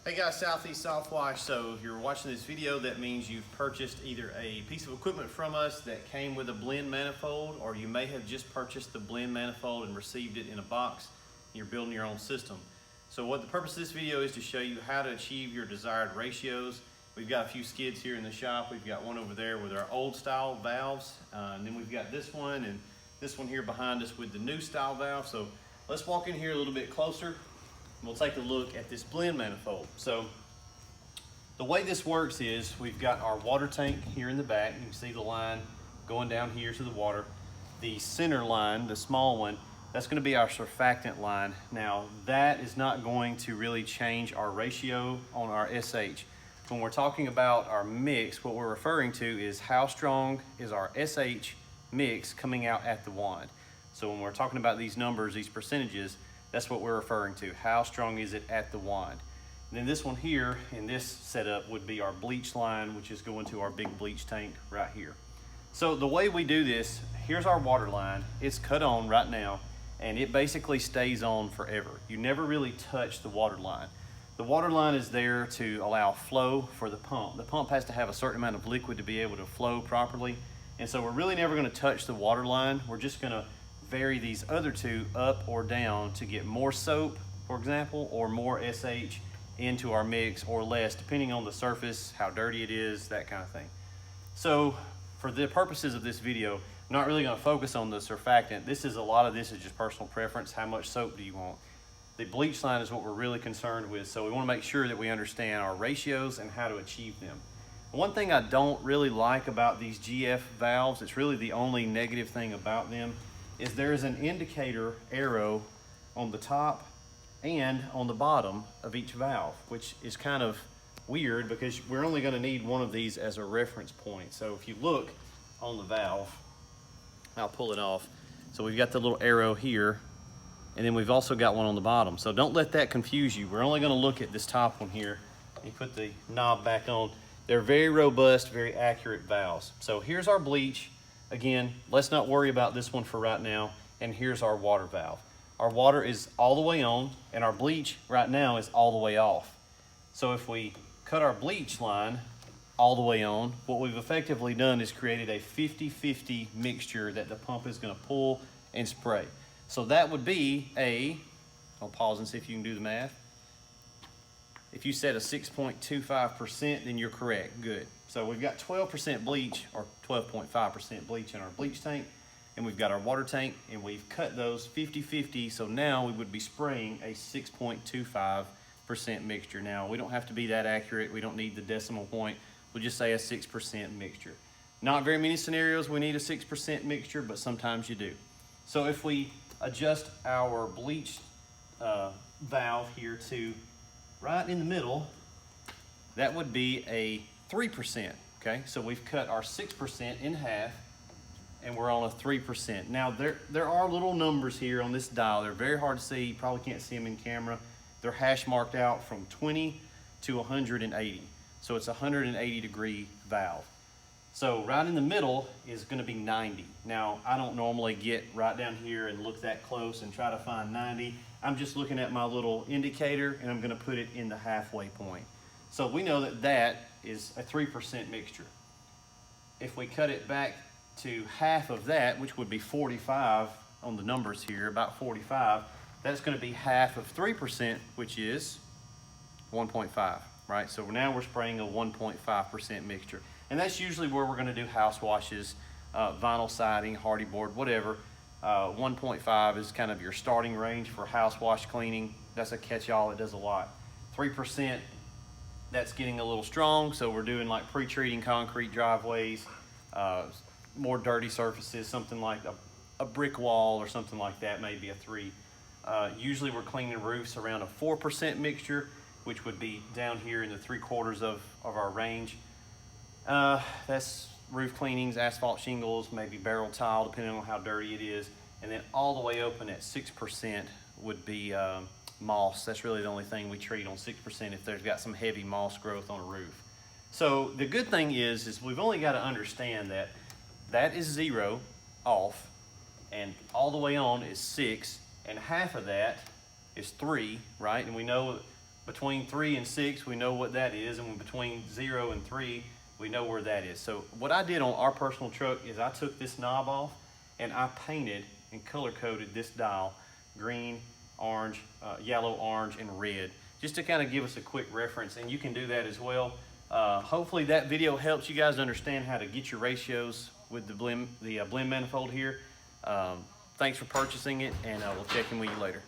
Hey guys, Southeast Softwash. So if you're watching this video, that means you've purchased either a piece of equipment from us that came with a blend manifold, or you may have just purchased the blend manifold and received it in a box. You're building your own system. So what the purpose of this video is to show you how to achieve your desired ratios. We've got a few skids here in the shop. We've got one over there with our old style valves, and then we've got this one and this one here behind us with the new style valve. So let's walk in here a little bit closer. We'll take a look at this blend manifold. So the way this works is we've got our water tank here in the back. You can see the line going down here to the water. The center line, the small one, that's going to be our surfactant line. Now that is not going to really change our ratio on our SH. When we're talking about our mix, what we're referring to is how strong is our SH mix coming out at the wand. So when we're talking about these numbers, these percentages, that's what we're referring to. How strong is it at the wand? And then this one here in this setup would be our bleach line, which is going to our big bleach tank right here. So the way we do this, here's our water line. It's cut on right now, and it basically stays on forever. You never really touch the water line. The water line is there to allow flow for the pump. The pump has to have a certain amount of liquid to be able to flow properly. And so we're really never gonna touch the water line. We're just gonna vary these other two up or down to get more soap, for example, or more SH into our mix, or less, depending on the surface, how dirty it is, that kind of thing. So for the purposes of this video, I'm not really gonna focus on the surfactant. A lot of this is just personal preference. How much soap do you want? The bleach line is what we're really concerned with. So we wanna make sure that we understand our ratios and how to achieve them. One thing I don't really like about these GF valves, it's really the only negative thing about them, is there is an indicator arrow on the top and on the bottom of each valve, which is kind of weird because we're only going to need one of these as a reference point. So if you look on the valve, I'll pull it off. So we've got the little arrow here, and then we've also got one on the bottom. So don't let that confuse you. We're only going to look at this top one here. You put the knob back on. They're very robust, very accurate valves. So here's our bleach. Again, let's not worry about this one for right now. And here's our water valve. Our water is all the way on, and our bleach right now is all the way off. So if we cut our bleach line all the way on, what we've effectively done is created a 50-50 mixture that the pump is gonna pull and spray. So that would be I'll pause and see if you can do the math. If you said a 6.25%, then you're correct, good. So we've got 12% bleach, or 12.5% bleach in our bleach tank, and we've got our water tank, and we've cut those 50-50, so now we would be spraying a 6.25% mixture. Now, we don't have to be that accurate, we don't need the decimal point, we'll just say a 6% mixture. Not very many scenarios we need a 6% mixture, but sometimes you do. So if we adjust our bleach valve here to right in the middle, that would be a 3%, okay? So we've cut our 6% in half, and we're on a 3%. Now, there are little numbers here on this dial. They're very hard to see. You probably can't see them in camera. They're hash marked out from 20 to 180. So it's a 180-degree valve. So right in the middle is gonna be 90. Now, I don't normally get right down here and look that close and try to find 90. I'm just looking at my little indicator, and I'm gonna put it in the halfway point. So we know that that is a 3% mixture. If we cut it back to half of that, which would be 45 on the numbers here, about 45, that's gonna be half of 3%, which is 1.5, right? So now we're spraying a 1.5% mixture. And that's usually where we're gonna do house washes, vinyl siding, hardy board, whatever. 1.5 is kind of your starting range for house wash cleaning. That's a catch-all, it does a lot. 3%, that's getting a little strong, so we're doing like pre-treating concrete driveways, more dirty surfaces, something like a brick wall or something like that, maybe a 3. Usually we're cleaning roofs around a 4% mixture, which would be down here in the 3/4 of our range. That's roof cleanings, asphalt shingles, maybe barrel tile, depending on how dirty it is. And then all the way open at 6% would be moss. That's really the only thing we treat on 6% if there's got some heavy moss growth on a roof. So the good thing is we've only got to understand that that is 0 off, and all the way on is 6, and half of that is 3, right? And we know between 3 and 6, we know what that is, and between 0 and 3, we know where that is. So what I did on our personal truck is I took this knob off and I painted and color coded this dial green, orange, yellow, orange, and red, just to kind of give us a quick reference, and you can do that as well. Hopefully that video helps you guys understand how to get your ratios with the blend manifold here. Thanks for purchasing it, and we'll check in with you later.